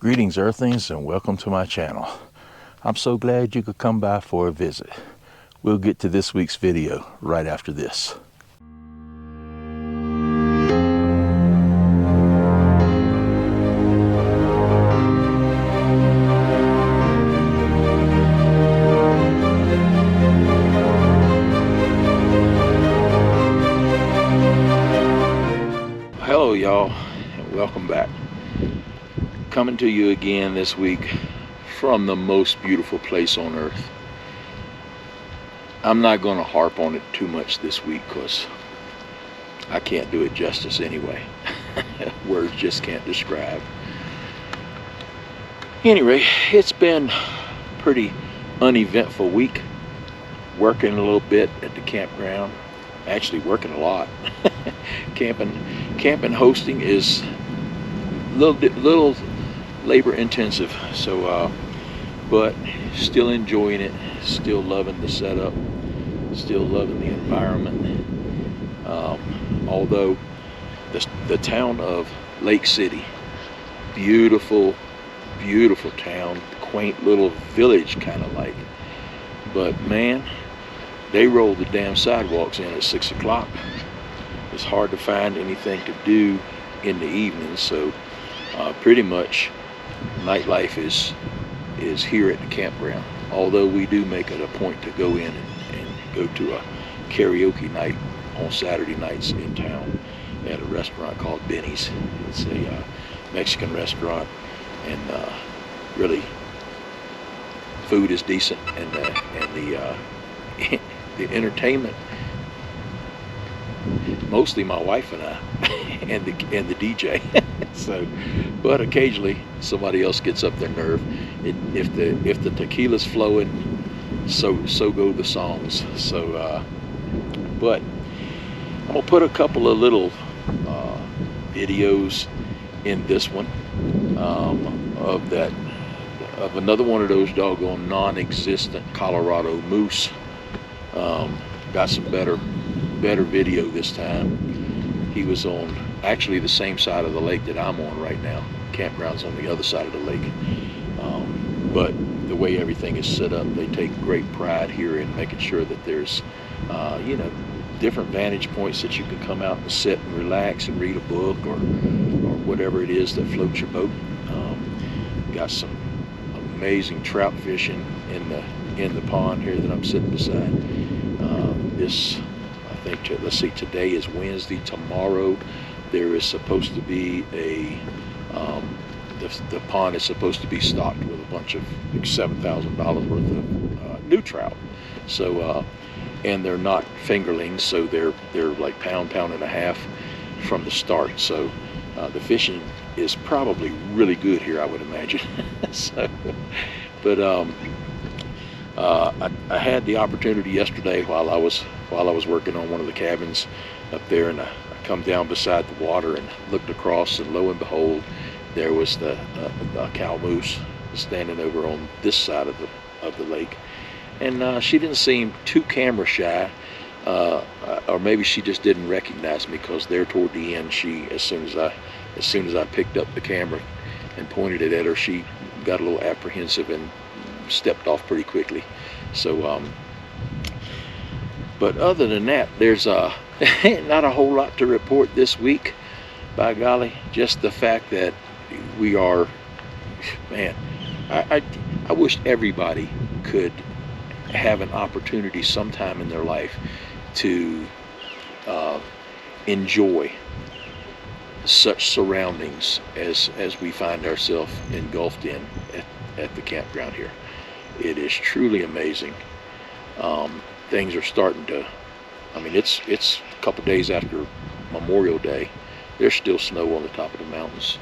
Greetings Earthlings and welcome to my channel. I'm so glad you could come by for a visit. We'll get to this week's video right after this. Hello y'all and welcome back. Coming to you again this week from the most beautiful place on earth. I'm not going to harp on it too much this week because I can't do it justice anyway. Words just can't describe. Anyway, it's been a pretty uneventful week. Working a little bit at the campground. Actually working a lot. Camping hosting is a little labor intensive, so but still enjoying it, still loving the setup, still loving the environment. Although the town of Lake City, beautiful town, quaint little village kind of like, but man, they rolled the damn sidewalks in at 6 o'clock. It's hard to find anything to do in the evenings, so pretty much nightlife is here at the campground. Although we do make it a point to go in and go to a karaoke night on Saturday nights in town at a restaurant called Benny's. It's a Mexican restaurant, and really food is decent, and the the entertainment, mostly my wife and I and the DJ. So, but occasionally somebody else gets up their nerve. If the tequila's flowing, so go the songs. So but I'm gonna put a couple of little videos in this one of another one of those doggone non-existent Colorado moose. Got some better video this time. He was on actually the same side of the lake that I'm on right now. Campground's on the other side of the lake. But the way everything is set up, they take great pride here in making sure that there's different vantage points that you can come out and sit and relax and read a book or whatever it is that floats your boat. Got some amazing trout fishing in the pond here that I'm sitting beside. I think, let's see, today is Wednesday. Tomorrow there is supposed to be the pond is supposed to be stocked with a bunch of $7,000 worth of new trout. So and they're not fingerlings, so they're like pound and a half from the start. So the fishing is probably really good here, I would imagine. So, but I had the opportunity yesterday while I was working on one of the cabins up there, and I come down beside the water and looked across, and lo and behold, there was the cow moose standing over on this side of the lake, and she didn't seem too camera shy, or maybe she just didn't recognize me, because there toward the end, as soon as I picked up the camera and pointed it at her, she got a little apprehensive and stepped off pretty quickly. So but other than that, there's not a whole lot to report this week, by golly. Just the fact that we are, man, I wish everybody could have an opportunity sometime in their life to enjoy such surroundings as we find ourselves engulfed in at the campground here. It is truly amazing. Things are starting to, I mean, it's a couple days after Memorial Day. There's still snow on the top of the mountains.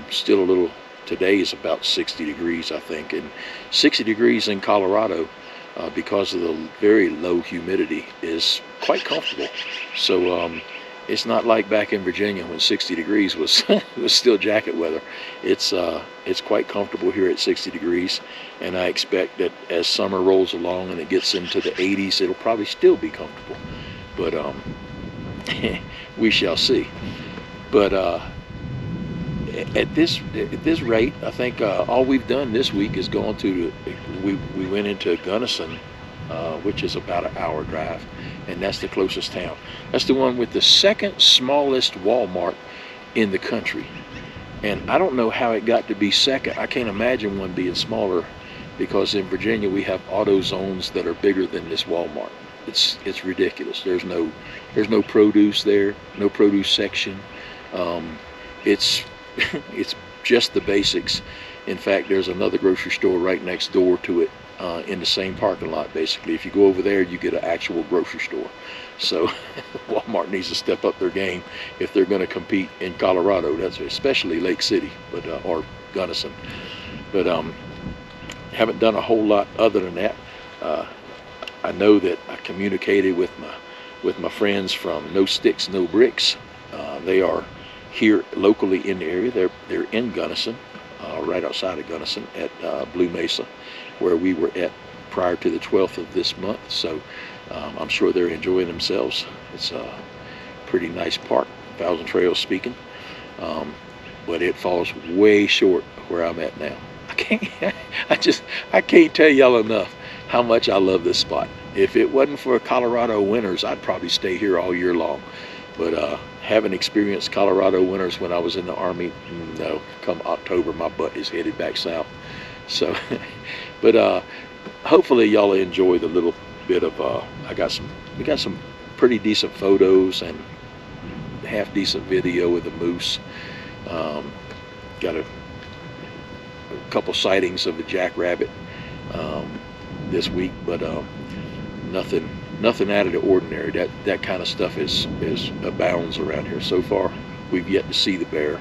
Still a little, today is about 60 degrees, I think, and 60 degrees in Colorado, because of the very low humidity, is quite comfortable. So it's not like back in Virginia when 60 degrees was was still jacket weather. It's quite comfortable here at 60 degrees, and I expect that as summer rolls along and it gets into the 80s, it'll probably still be comfortable. But we shall see. But at this rate, I think all we've done this week is gone to we went into Gunnison, which is about an hour drive, and that's the closest town. That's the one with the second smallest Walmart in the country. And I don't know how it got to be second. I can't imagine one being smaller, because in Virginia we have auto zones that are bigger than this Walmart. It's ridiculous. There's no produce there, no produce section. It's it's just the basics. In fact, there's another grocery store right next door to it, in the same parking lot. Basically, if you go over there, you get an actual grocery store. So Walmart needs to step up their game if they're going to compete in Colorado. That's especially Lake City, but or Gunnison. But haven't done a whole lot other than that. I know that I communicated with my friends from No Sticks No Bricks. They are here locally in the area. They're in Gunnison, right outside of Gunnison at Blue Mesa, where we were at prior to the 12th of this month. So I'm sure they're enjoying themselves. It's a pretty nice park, Thousand Trails speaking, but it falls way short where I'm at now. I can't tell y'all enough how much I love this spot. If it wasn't for Colorado winters, I'd probably stay here all year long. But having experienced Colorado winters when I was in the Army, no, come October my butt is headed back south. So but hopefully y'all enjoy the little bit of we got some pretty decent photos and half decent video with the moose. Got a couple sightings of a jackrabbit this week, but nothing out of the ordinary. That kind of stuff is abounds around here. So far we've yet to see the bear,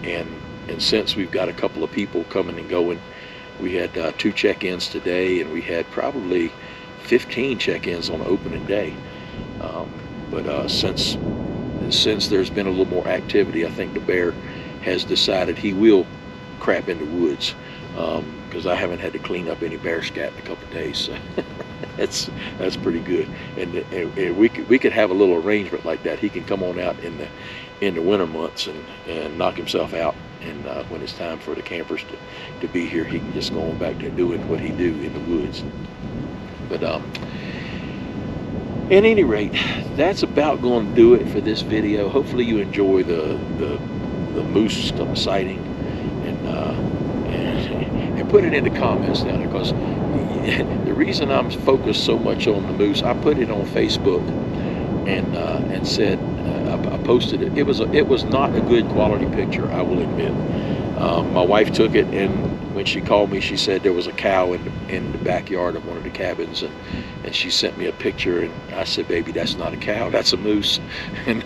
and since we've got a couple of people coming and going, we had 2 check-ins today, and we had probably 15 check-ins on opening day. But since there's been a little more activity, I think the bear has decided he will crap in the woods, because I haven't had to clean up any bear scat in a couple of days. So that's pretty good. And we could have a little arrangement like that. He can come on out in the winter months and knock himself out, and when it's time for the campers to be here, he can just go on back to doing what he do in the woods. But at any rate, that's about going to do it for this video. Hopefully you enjoy the moose sighting, and put it in the comments down there, because the reason I'm focused so much on the moose, I put it on Facebook and said, I posted it. It was not a good quality picture, I will admit. My wife took it, and when she called me, she said there was a cow in the backyard of one of the cabins, and she sent me a picture, and I said, baby, that's not a cow, that's a moose. And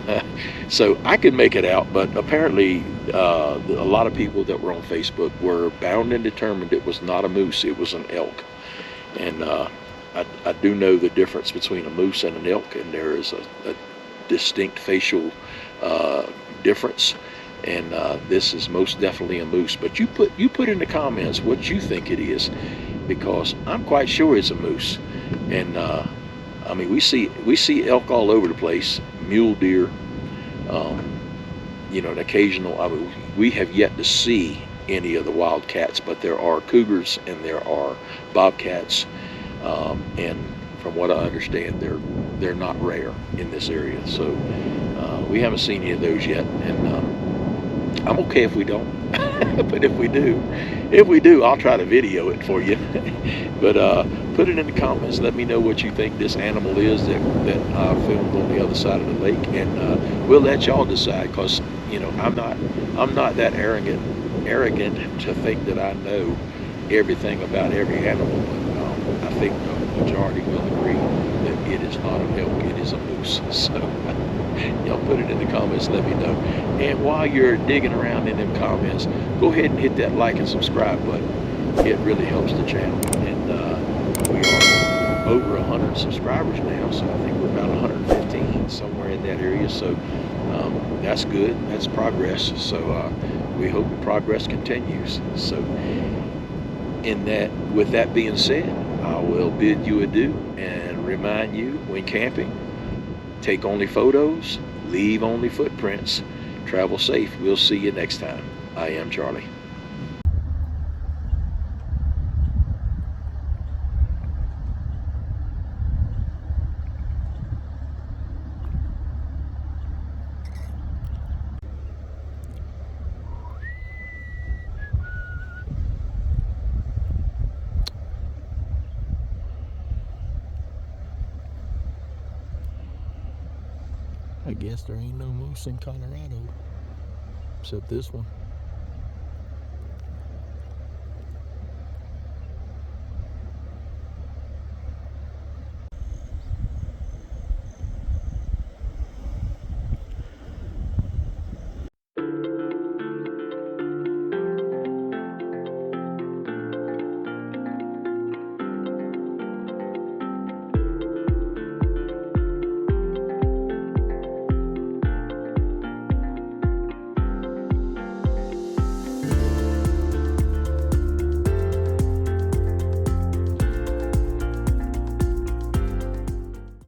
so I could make it out, but apparently a lot of people that were on Facebook were bound and determined it was not a moose, it was an elk. And I do know the difference between a moose and an elk, and there is a distinct facial difference. And this is most definitely a moose. But you put in the comments what you think it is, because I'm quite sure it's a moose. And I mean, we see elk all over the place, mule deer, you know, an occasional. I mean, we have yet to see any of the wild cats, but there are cougars and there are bobcats, and from what I understand, they're not rare in this area. So we haven't seen any of those yet, and I'm okay if we don't. But if we do, I'll try to video it for you. But put it in the comments. Let me know what you think this animal is that I filmed on the other side of the lake, and we'll let y'all decide. Because you know, I'm not that arrogant to think that I know everything about every animal. But I think the majority will agree that it is not an elk, it is a moose. So y'all put it in the comments, let me know. And while you're digging around in them comments, go ahead and hit that like and subscribe button. It really helps the channel. And we are over 100 subscribers now, so I think we're about 115, somewhere in that area. So that's good, that's progress. So we hope the progress continues. So with that being said, I will bid you adieu and remind you, when camping, take only photos, leave only footprints, Travel safe. We'll see you next time. I am Charlie. I guess there ain't no moose in Colorado except this one.